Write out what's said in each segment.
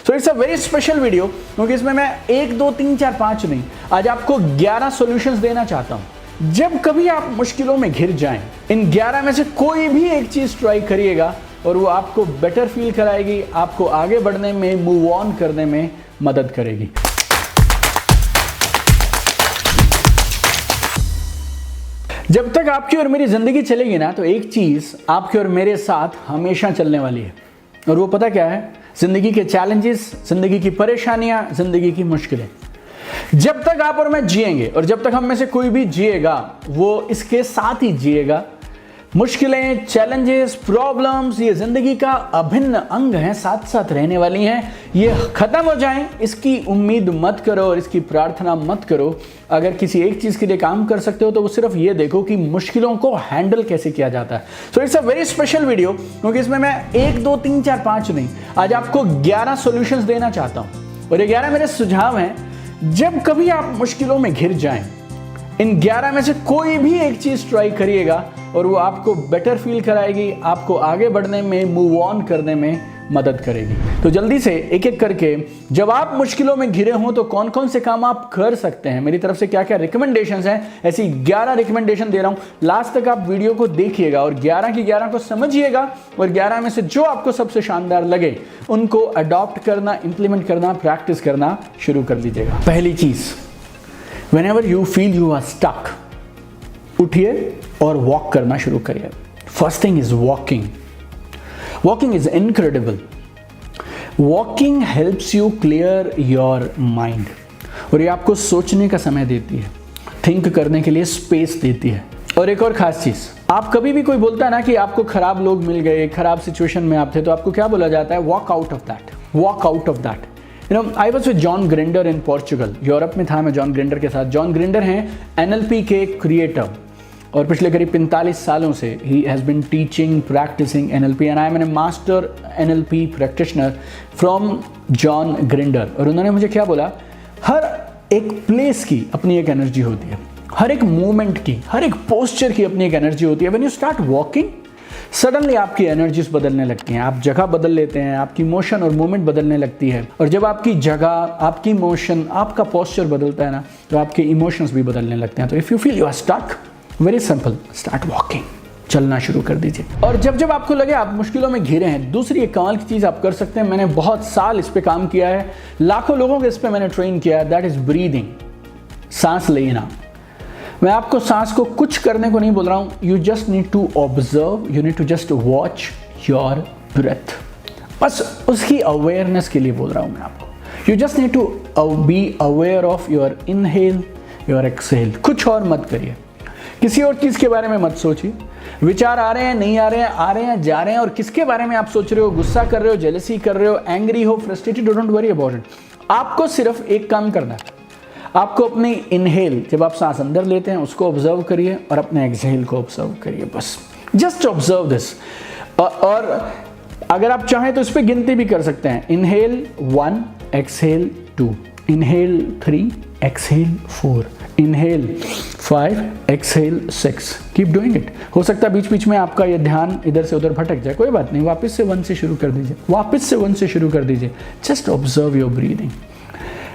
So it's a very special video, क्योंकि इसमें मैं 1 2 3 4 5 नहीं, आज आपको 11 सॉल्यूशंस देना चाहता हूं। जब कभी आप मुश्किलों में घिर जाएं, इन 11 में से कोई भी एक चीज ट्राई करिएगा और वो आपको बेटर फील कराएगी, आपको आगे बढ़ने में, मूव ऑन करने में मदद करेगी। जब तक आपकी और मेरी जिंदगी चलेगी ना, तो एक चीज आपके और मेरे साथ हमेशा चलने वाली है, और वो पता क्या है? जिंदगी के चैलेंजेस, जिंदगी की परेशानियां, जिंदगी की मुश्किलें। जब तक आप और मैं जिएंगे, और जब तक हम में से कोई भी जिएगा, वो इसके साथ ही जिएगा। मुश्किलें, चैलेंजेस, प्रॉब्लम्स ये जिंदगी का अभिन्न अंग हैं, साथ साथ रहने वाली हैं। ये खत्म हो जाएं, इसकी उम्मीद मत करो और इसकी प्रार्थना मत करो। अगर किसी एक चीज के लिए काम कर सकते हो तो वो सिर्फ ये देखो कि मुश्किलों को हैंडल कैसे किया जाता है। So it's a very special video, क्योंकि इसमें मैं 1 2 3 4 5 नहीं, आज आपको 11 सॉल्यूशंस देना चाहता हूं। और ये 11 मेरे सुझाव हैं। जब कभी आप मुश्किलों में घिर जाएं, इन 11 में से कोई भी एक चीज ट्राई करिएगा और वो आपको बेटर फील कराएगी, आपको आगे बढ़ने में, मूव ऑन करने में मदद करेगी। तो जल्दी से एक एक करके, जब आप मुश्किलों में घिरे हों तो कौन कौन से काम आप कर सकते हैं, मेरी तरफ से क्या क्या रिकमेंडेशंस हैं, ऐसी 11 रिकमेंडेशन दे रहा हूं। लास्ट तक आप वीडियो को देखिएगा और 11 की 11 को समझिएगा, और 11 में से जो आपको सबसे शानदार लगे उनको अडॉप्ट करना, इंप्लीमेंट करना, प्रैक्टिस करना शुरू कर दीजिएगा। पहली चीज, whenever you feel you are stuck, उठिए और वॉक करना शुरू करिए। First thing is walking. Walking is incredible. Walking helps you clear your mind, और ये आपको सोचने का समय देती है, थिंक करने के लिए स्पेस देती है। और एक और खास चीज, आप कभी भी कोई बोलता है ना कि आपको खराब लोग मिल गए, खराब सिचुएशन में आप थे, तो आपको क्या बोला जाता है? Walk out of that, walk out of that. I was with John Grinder in Portugal. Europe में था मैं जॉन ग्रिंडर के साथ। जॉन ग्रिंडर हैं NLP के क्रिएटर, और पिछले करीब 45 सालों से he has been teaching, practising NLP, and I am an master NLP practitioner from John Grinder. और उन्होंने मुझे क्या बोला? हर एक प्लेस की अपनी एक एनर्जी होती है, हर एक मूवमेंट की, हर एक पोस्चर की अपनी एक एनर्जी होती है। When you start walking, suddenly आपकी एनर्जीज बदलने लगती हैं, आप जगह बदल लेते हैं, आपकी मोशन और मूवमेंट बदलने लगती है। और जब आपकी जगह, आपकी मोशन, आपका पोस्चर बदलता है ना, तो आपके इमोशंस भी बदलने लगते हैं। तो if you feel you are stuck, very simple, start walking, चलना शुरू कर दीजिए। और जब जब आपको लगे आप मुश्किलों में घिरे हैं, दूसरी एक कमाल की चीज आप कर सकते हैं। मैंने बहुत साल इस पे काम किया है, लाखों लोगों को इस पे मैंने ट्रेन किया है। दैट इज ब्रीदिंग, सांस लेना। मैं आपको सांस को कुछ करने को नहीं बोल रहा हूं। You just need to observe, you need to just watch your breath. बस उसकी अवेयरनेस के लिए बोल रहा हूं मैं आपको। You just need to be aware of your inhale, your exhale. कुछ और मत करिए, किसी और चीज के बारे में मत सोचिए। विचार आ रहे हैं, नहीं आ रहे हैं, आ रहे हैं, जा रहे हैं, और किसके बारे में आप सोच रहे हो? गुस्सा कर रहे हो, जेलसी कर रहे हो, एंग्री हो, frustrated, don't worry about it. आपको सिर्फ एक काम करना है, आपको अपनी इनहेल, जब आप सांस अंदर लेते हैं उसको ऑब्जर्व करिए, और अपने एक्सहेल को ऑब्जर्व करिए। बस जस्ट ऑब्जर्व दिस। और अगर आप चाहें तो इस पर गिनती भी कर सकते हैं। Inhale 1, exhale 2, inhale 3, exhale 4, inhale 5, exhale 6। Keep doing it. हो सकता है बीच बीच में आपका ये ध्यान इधर से उधर भटक जाए, कोई बात नहीं, वापस से 1 से शुरू कर दीजिए, वापस से 1 से शुरू कर दीजिए। Just observe your breathing.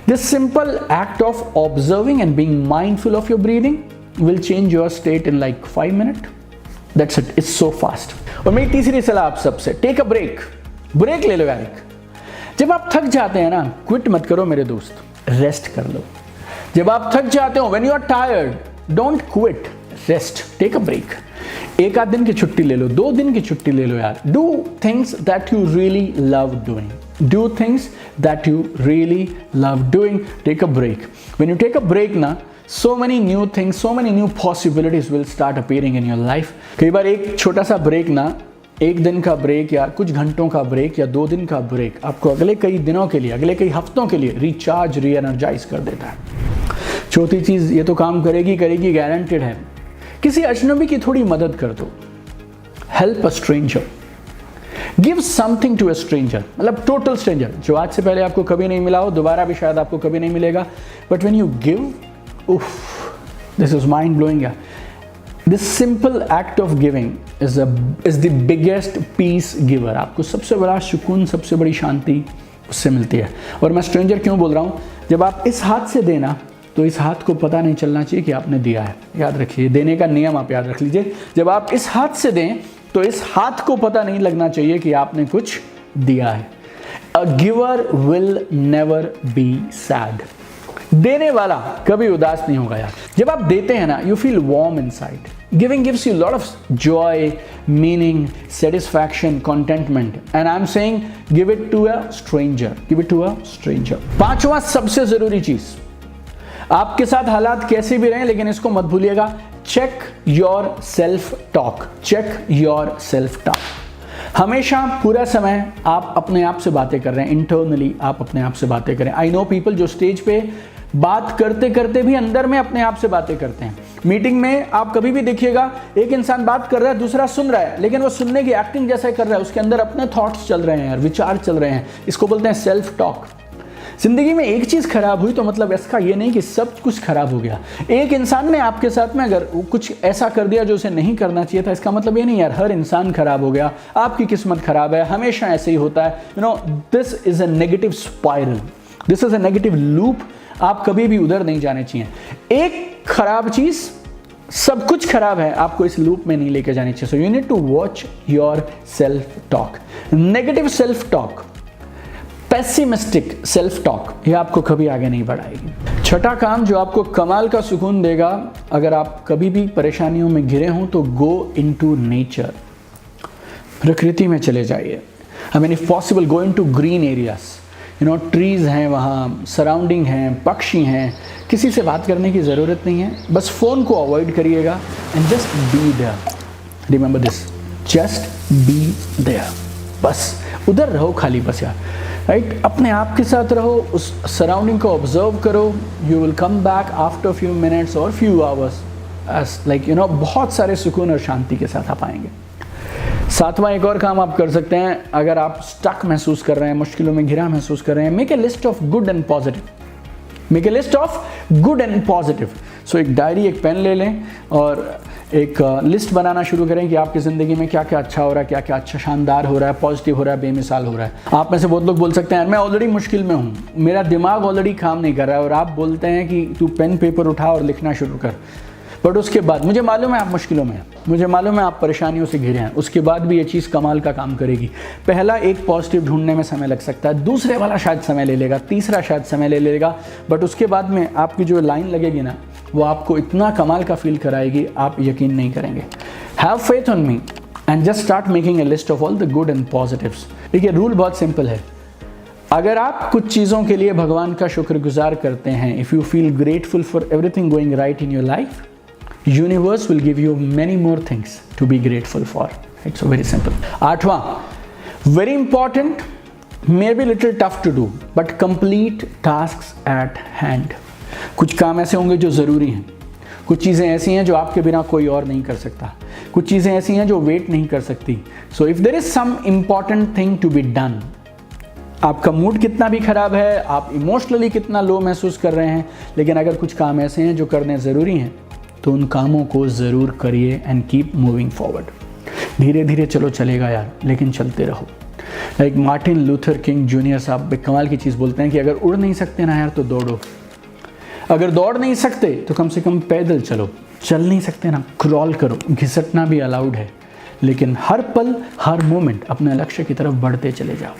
This simple act of observing and being mindful of your breathing will change your state in like 5 minutes. That's it. It's so fast. और मेरी तीसरी सलाह आप सबसे, टेक अ ब्रेक। ब्रेक ले लो यार। जब आप थक जाते हैं ना, क्विट मत करो मेरे दोस्त, रेस्ट कर लो। जब आप थक जाते हो, when you are tired, don't quit, rest, take a break. 1 आध दिन की छुट्टी ले लो, 2 दिन की छुट्टी ले लो यार। Do things that you really love doing. Do things that you really love doing. Take a break. When you take a break na, so many new things, so many new possibilities will start appearing in your life. कई बार एक छोटा सा break ना, 1 दिन का break या कुछ घंटों का ब्रेक या 2 दिन का ब्रेक आपको अगले कई दिनों के लिए, अगले कई हफ्तों के लिए रिचार्ज, री एनर्जाइज कर देता है। चौथी चीज, ये तो काम करेगी करेगी, गारंटेड है। किसी अजनबी की थोड़ी मदद कर दो। Help a stranger, give something to a stranger, मतलब टोटल स्ट्रेंजर जो आज से पहले आपको कभी नहीं मिला हो, दोबारा भी शायद आपको कभी नहीं मिलेगा, बट व्हेन यू गिव, उफ, this is mind blowing. This simple act of giving is the biggest peace giver. आपको सबसे बड़ा सुकून, सबसे बड़ी शांति उससे मिलती है। और मैं स्ट्रेंजर क्यों बोल रहा हूँ, जब आप इस हाथ से देना तो इस हाथ को पता नहीं चलना चाहिए कि आपने दिया है। याद रखिए, देने का नियम आप याद रख लीजिए। जब आप इस हाथ से दें तो इस हाथ को पता नहीं लगना चाहिए कि आपने कुछ दिया है। A giver will never be sad. देने वाला कभी उदास नहीं होगा यार। जब आप देते हैं ना, you feel warm inside. Giving gives you lot of joy, meaning, satisfaction, contentment, and I am saying give it to a stranger, give it to a stranger. पांचवा सबसे जरूरी चीज, आपके साथ हालात कैसे भी रहे लेकिन इसको मत भूलिएगा, check your self talk. Check your self talk. हमेशा पूरा समय आप अपने आप से बातें कर रहे हैं, इंटरनली आप अपने आप से बातें करें। आई नो पीपल जो स्टेज पे बात करते करते भी अंदर में अपने आप से बातें करते हैं। मीटिंग में आप कभी भी देखिएगा, एक इंसान बात कर रहा है, दूसरा सुन रहा है, लेकिन वो सुनने की एक्टिंग जैसा कर रहा है, उसके अंदर अपने थॉट्स चल रहे हैं, विचार चल रहे हैं। इसको बोलते हैं सेल्फ टॉक। जिंदगी में एक चीज खराब हुई तो मतलब इसका ये नहीं कि सब कुछ खराब हो गया। एक इंसान ने आपके साथ में अगर कुछ ऐसा कर दिया जो उसे नहीं करना चाहिए था, इसका मतलब ये नहीं यार हर इंसान खराब हो गया, आपकी किस्मत खराब है, हमेशा ऐसे ही होता है। You know, this is a negative spiral, this is a negative loop. आप कभी भी उधर नहीं जाने चाहिए। एक खराब चीज, सब कुछ खराब है, आपको इस लूप में नहीं लेके जानी चाहिए। So you need to watch your self talk. Negative self talk, pessimistic self talk, ये आपको कभी आगे नहीं बढ़ाएगी। छठा काम जो आपको कमाल का सुकून देगा, अगर आप कभी भी परेशानियों में घिरे हों तो गो इनटू नेचर। प्रकृति में चले जाइए। I mean if possible go into green areas. You know, trees हैं वहाँ, सराउंडिंग हैं, पक्षी हैं। किसी से बात करने की ज़रूरत नहीं है, बस फ़ोन को अवॉइड करिएगा and just be there. Remember this, just be there. बस उधर रहो खाली, बस यार, राइट। अपने आप के साथ रहो, उस सराउंडिंग को ऑब्जर्व करो। You will come back after few minutes और few hours as like you know, बहुत सारे सुकून और शांति के साथ आप आएंगे। सातवां एक और काम आप कर सकते हैं, अगर आप स्टक महसूस कर रहे हैं, मुश्किलों में घिरा महसूस कर रहे हैं, make a list of good and positive. Make a list of good and positive. So एक डायरी, एक पेन ले लें और एक लिस्ट बनाना शुरू करें कि आपकी ज़िंदगी में क्या क्या अच्छा हो रहा है, क्या क्या अच्छा शानदार हो रहा है, पॉजिटिव हो रहा है, बेमिसाल हो रहा है। आप में से बहुत लोग बोल सकते हैं यार मैं ऑलरेडी मुश्किल में हूँ, मेरा दिमाग ऑलरेडी काम नहीं कर रहा है, और आप बोलते हैं कि तू पेन पेपर उठा और लिखना शुरू कर। बट उसके बाद मुझे मालूम है आप मुश्किलों में हैं, मुझे मालूम है आप परेशानियों से घिरे हैं, उसके बाद भी ये चीज़ कमाल का काम करेगी। पहला एक पॉजिटिव ढूंढने में समय लग सकता है, दूसरे वाला शायद समय ले लेगा, तीसरा शायद समय ले लेगा, बट उसके बाद में आपकी जो लाइन लगेगी ना, वो आपको इतना कमाल का फील कराएगी, आप यकीन नहीं करेंगे। Have faith on me and just start making a list of all the good and positives. देखिए रूल बहुत सिंपल है, अगर आप कुछ चीज़ों के लिए भगवान का शुक्रगुजार करते हैं, if you feel grateful for everything going right in your life, universe will give you many more things to be grateful for. It's so very simple. आठवां, very important, may be little tough to do but complete tasks at hand. कुछ काम ऐसे होंगे जो ज़रूरी हैं, कुछ चीज़ें ऐसी हैं जो आपके बिना कोई और नहीं कर सकता, कुछ चीज़ें ऐसी हैं जो वेट नहीं कर सकती। So if there is some important thing to be done, आपका मूड कितना भी खराब है, आप इमोशनली कितना लो महसूस कर रहे हैं, लेकिन अगर कुछ काम ऐसे हैं जो करने ज़रूरी हैं तो उन कामों को ज़रूर करिए एंड कीप मूविंग फॉरवर्ड। धीरे धीरे चलो, चलेगा यार, लेकिन चलते रहो। Like Martin Luther king junior साहब एक कमाल की चीज़ बोलते हैं कि अगर उड़ नहीं सकते ना यार तो दौड़ो, अगर दौड़ नहीं सकते तो कम से कम पैदल चलो, चल नहीं सकते ना क्रॉल करो, घिसटना भी अलाउड है, लेकिन हर पल हर मोमेंट अपने लक्ष्य की तरफ बढ़ते चले जाओ।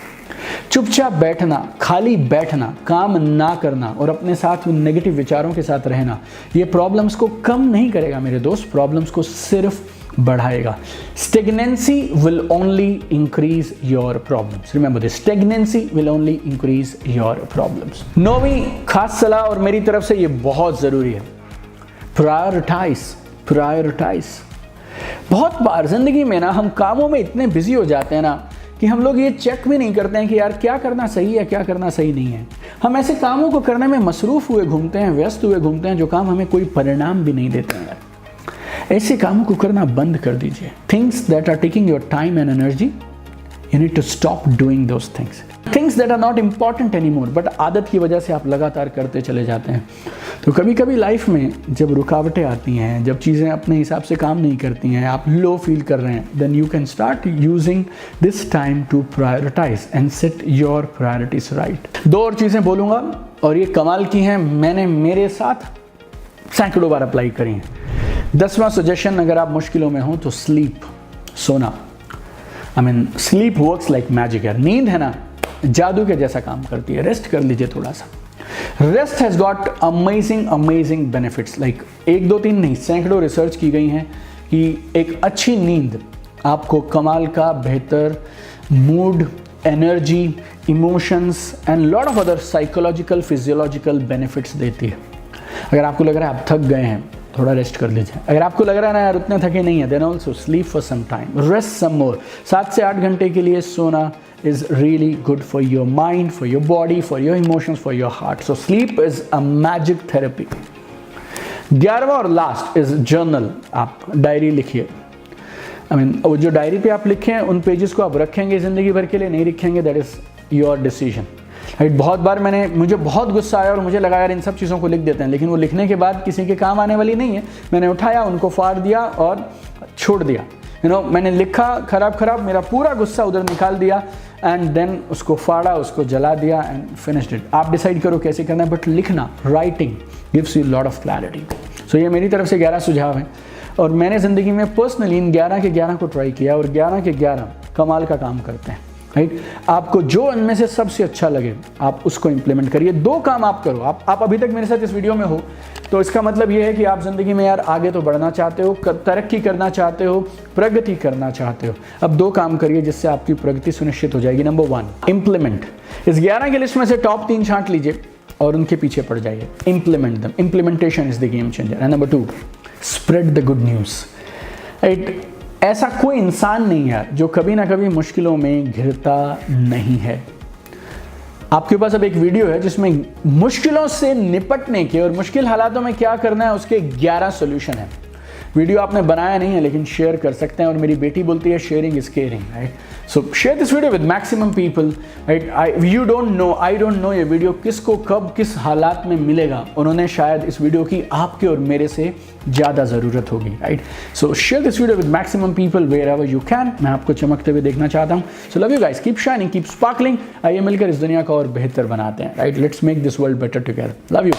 चुपचाप बैठना, खाली बैठना, काम ना करना और अपने साथ उन नेगेटिव विचारों के साथ रहना, ये प्रॉब्लम्स को कम नहीं करेगा मेरे दोस्त, प्रॉब्लम्स को सिर्फ बढ़ाएगा। Stagnancy will only increase your problems. Remember this, stagnancy will only increase your problems. नौवीं खास सलाह और मेरी तरफ से ये बहुत ज़रूरी है, प्रायोरिटाइज। प्रायोरिटाइज। बहुत बार जिंदगी में ना हम कामों में इतने बिजी हो जाते हैं ना कि हम लोग ये चेक भी नहीं करते हैं कि यार क्या करना सही है, क्या करना सही नहीं है। हम ऐसे कामों को करने में मसरूफ़ हुए घूमते हैं, व्यस्त हुए घूमते हैं, जो काम हमें कोई परिणाम भी नहीं देते हैं। ऐसे कामों को करना बंद कर दीजिए। Things that are taking your time and energy, You need to stop doing those things that are not important anymore, but आदत की वजह से आप लगातार करते चले जाते हैं। तो कभी कभी लाइफ में जब रुकावटें आती हैं, जब चीज़ें अपने हिसाब से काम नहीं करती हैं, आप लो फील कर रहे हैं, then you can start using this time to prioritize and set your priorities right। दो और चीज़ें बोलूँगा और ये कमाल की हैं, मैंने मेरे साथ सैकड़ों बार अप्लाई करी हैं। 10वां सजेशन, अगर आप मुश्किलों में हो तो स्लीप, सोना। स्लीप वर्क्स लाइक मैजिक है। नींद है ना, जादू के जैसा काम करती है। रेस्ट कर लीजिए थोड़ा सा। Rest has got amazing benefits, like 1 2 3 नहीं, सैकड़ों रिसर्च की गई हैं कि एक अच्छी नींद आपको कमाल का बेहतर mood, energy, emotions and lot of other psychological physiological benefits देती है। अगर आपको लग रहा है आप थक गए हैं, थोड़ा रेस्ट कर लीजिए। अगर आपको लग रहा है ना यार उतने थके नहीं है, then also sleep for some time, rest some more. 7 से 8 घंटे के लिए सोना is really good for your mind, for your body, for your emotions, for your heart. So sleep is a magic therapy. 11वां और लास्ट इज जर्नल। आप diary लिखिए। वो जो डायरी पे आप लिखे हैं उन पेजेस को आप रखेंगे ज़िंदगी भर के लिए, नहीं रखेंगे दैट इज़ योर डिसीजन। बहुत बार मुझे बहुत गुस्सा आया और मुझे लगा यार इन सब चीज़ों को लिख देते हैं, लेकिन वो लिखने के बाद किसी के काम आने वाली नहीं है। मैंने उठाया, उनको फाड़ दिया और छोड़ दिया। मैंने लिखा खराब, मेरा पूरा गुस्सा उधर निकाल दिया एंड देन उसको फाड़ा, उसको जला दिया एंड फिनिश्ड इट। आप डिसाइड करो कैसे करना है, बट लिखना, writing gives you lot of clarity. So ये मेरी तरफ से 11 सुझाव हैं और मैंने ज़िंदगी में पर्सनली इन 11 के 11 को ट्राई किया और 11 के 11 कमाल का काम करते हैं। राइट, आपको जो इनमें से सबसे अच्छा लगे आप उसको इंप्लीमेंट करिए। 2 काम आप करो। आप अभी तक मेरे साथ इस वीडियो में हो तो इसका मतलब ये है कि आप ज़िंदगी में यार आगे तो बढ़ना चाहते हो, तरक्की करना चाहते हो, प्रगति करना चाहते हो। अब 2 काम करिए जिससे आपकी प्रगति सुनिश्चित हो जाएगी। Number 1, implement. इस 11 की लिस्ट में से टॉप 3 छांट लीजिए और उनके पीछे पड़ जाइए। इम्प्लीमेंट दम। Implementation is the game changer. And number 2, spread the good news. Right, ऐसा कोई इंसान नहीं है जो कभी ना कभी मुश्किलों में घिरता नहीं है। आपके पास अब एक वीडियो है जिसमें मुश्किलों से निपटने के और मुश्किल हालातों में क्या करना है उसके 11 सॉल्यूशन है। वीडियो आपने बनाया नहीं है लेकिन शेयर कर सकते हैं और मेरी बेटी बोलती है sharing is caring. Right, so share this video with maximum people. Right, I don't know ये वीडियो किसको कब किस हालात में मिलेगा। उन्होंने शायद इस वीडियो की आपके और मेरे से ज़्यादा ज़रूरत होगी। Right, so share this video with maximum people wherever you can. मैं आपको चमकते हुए देखना चाहता हूँ। So love you guys, keep shining, keep sparkling. आइए मिलकर इस दुनिया को और बेहतर बनाते हैं। Right, let's make this world better together. Love you.